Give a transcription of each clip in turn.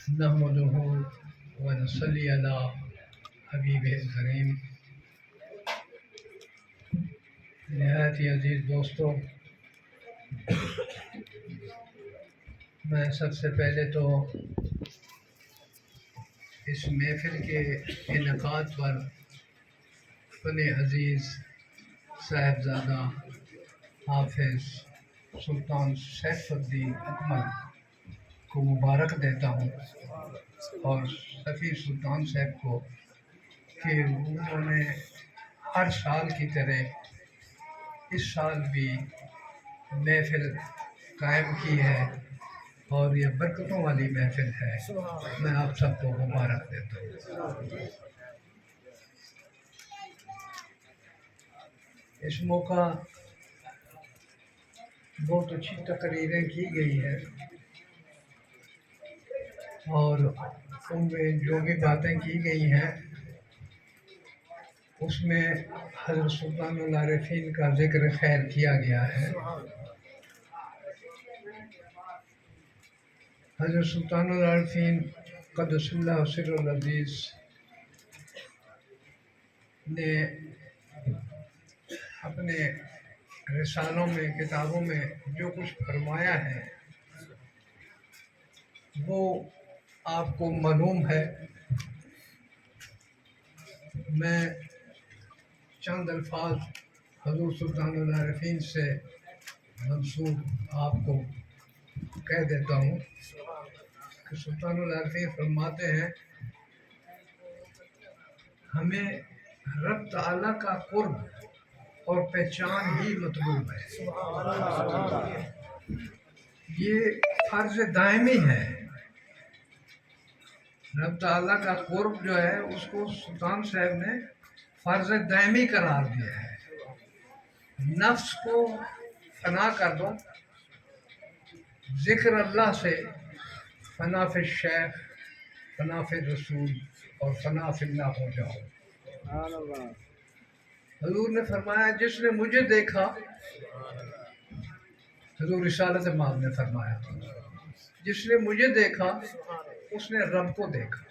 نحمده ونصلی علی حبیب الکریم۔ نہایت ہی عزیز دوستو، میں سب سے پہلے تو اس محفل کے انعقاد پر اپنے عزیز صاحبزادہ حافظ سلطان سیف الدین اکمل کو مبارک دیتا ہوں، اور سفیر سلطان صاحب کو کہ انہوں نے ہر سال کی طرح اس سال بھی محفل قائم کی ہے، اور یہ برکتوں والی محفل ہے۔ میں آپ سب کو مبارک دیتا ہوں۔ اس موقع بہت اچھی تقریریں کی گئی ہیں، اور ان میں جو بھی باتیں کی گئی ہیں اس میں حضرت سلطان العارفین کا ذکر خیر کیا گیا ہے۔ حضرت سلطان العارفین قدس اللہ سر العزیز نے اپنے رسالوں میں، کتابوں میں جو کچھ فرمایا ہے وہ آپ کو معلوم ہے۔ میں چند الفاظ حضور سلطان العارفین سے منسوب آپ کو کہہ دیتا ہوں کہ سلطان العارفین فرماتے ہیں، ہمیں رب تعالیٰ کا قرب اور پہچان ہی مطلوب ہے۔ یہ فرض دائمی ہے۔ رب تعالیٰ کا قرب جو ہے اس کو سلطان صاحب نے فرض دائمی قرار دیا ہے۔ نفس کو فنا کر دو، ذکر اللہ سے فنا فی الشیخ، فنا فی رسول اور فنا فی اللہ ہو جاؤ۔ حضور نے فرمایا جس نے مجھے دیکھا، حضور رسالت مآب نے فرمایا جس نے مجھے دیکھا اس نے رب کو دیکھا۔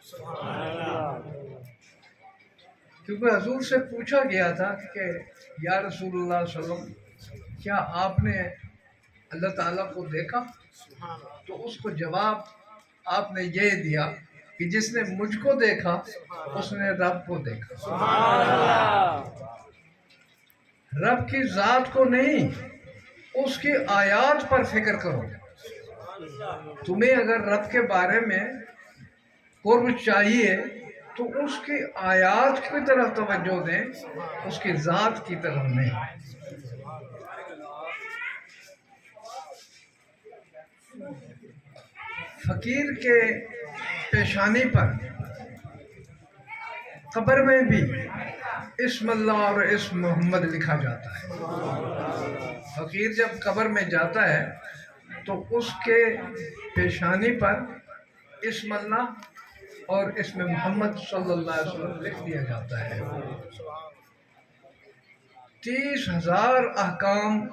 کیونکہ حضور سے پوچھا گیا تھا کہ یا رسول اللہ صلی اللہ علیہ وسلم کیا آپ نے اللہ تعالیٰ کو دیکھا؟ تو اس کو جواب آپ نے یہ دیا کہ جس نے مجھ کو دیکھا اس نے رب کو دیکھا۔ رب کی ذات کو نہیں، اس کی آیات پر فکر کرو۔ تمہیں اگر رب کے بارے میں قرب چاہیے تو اس کی آیات کی طرف توجہ دیں، اس کی ذات کی طرف نہیں۔ فقیر کے پیشانی پر قبر میں بھی اسم اللہ اور اسم محمد لکھا جاتا ہے۔ فقیر جب قبر میں جاتا ہے تو اس کے پیشانی پر اسم اللہ اور اسم محمد صلی اللہ علیہ وسلم لکھ دیا جاتا ہے۔ 30,000 احکام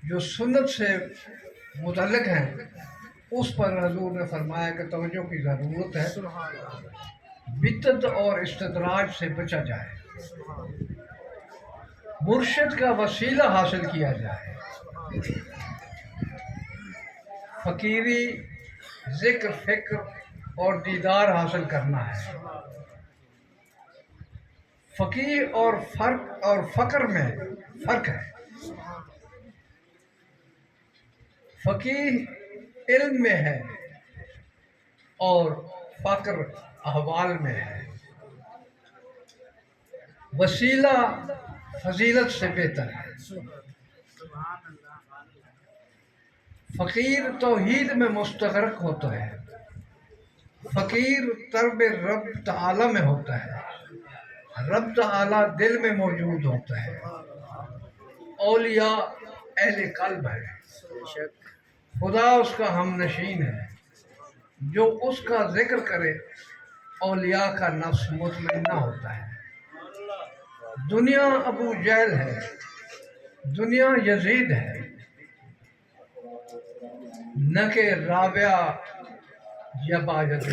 جو سنت سے متعلق ہیں اس پر حضور نے فرمایا کہ توجہ کی ضرورت ہے، بدعت اور استدراج سے بچا جائے، مرشد کا وسیلہ حاصل کیا جائے۔ فقیری ذکر، فکر اور دیدار حاصل کرنا ہے۔ فقیر اور فقر میں فرق ہے۔ فقیر علم میں ہے اور فقر احوال میں ہے۔ وسیلہ فضیلت سے بہتر ہے۔ فقیر توحید میں مستغرق ہوتا ہے، فقیر طرب رب تعالی میں ہوتا ہے، رب تعالی دل میں موجود ہوتا ہے۔ اولیاء اہل قلب ہے، خدا اس کا ہم نشین ہے۔ جو اس کا ذکر کرے اولیاء کا نفس مطمئنہ ہوتا ہے۔ دنیا ابو جہل ہے، دنیا یزید ہے، نہ کہ رابعہ یا باجت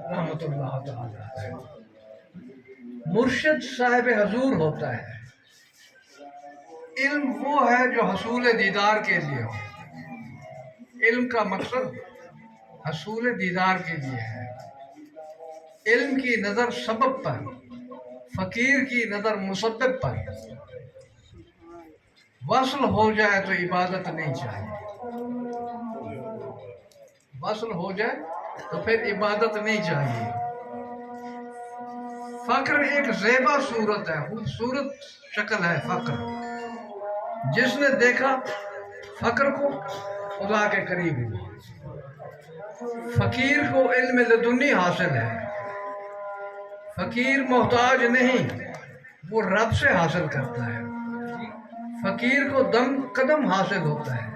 رحمۃ اللہ تعالی ہے۔ مرشد صاحب حضور ہوتا ہے۔ علم وہ ہے جو حصول دیدار کے لیے ہو۔ علم کا مقصد حصول دیدار کے لیے ہے۔ علم کی نظر سبب پر، فقیر کی نظر مسبب پر۔ وصل ہو جائے تو عبادت نہیں چاہیے، وصل ہو جائے تو پھر عبادت نہیں چاہیے۔ فقر ایک زیبا صورت ہے، خوبصورت شکل ہے فقر۔ جس نے دیکھا فقر کو خدا کے قریب ہوا۔ فقیر کو علم لدنی حاصل ہے۔ فقیر محتاج نہیں، وہ رب سے حاصل کرتا ہے۔ فقیر کو دم قدم حاصل ہوتا ہے،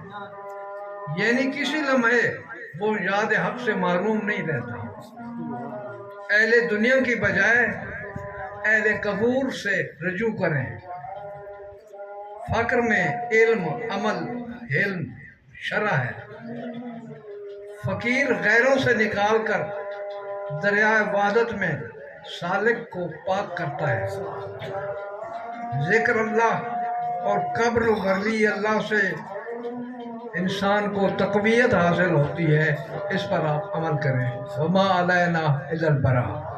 یعنی کسی لمحے وہ یاد حق سے محروم نہیں رہتا۔ اہل دنیا کی بجائے اہل قبور سے رجوع کریں۔ فقر میں علم، عمل، حلم، شرع ہے۔ فقیر غیروں سے نکال کر دریائے وحدت میں سالک کو پاک کرتا ہے۔ ذکر اللہ اور قبر و ولی اللہ سے انسان کو تقویت حاصل ہوتی ہے۔ اس پر آپ عمل کریں۔ وما علینا الا البلاغ۔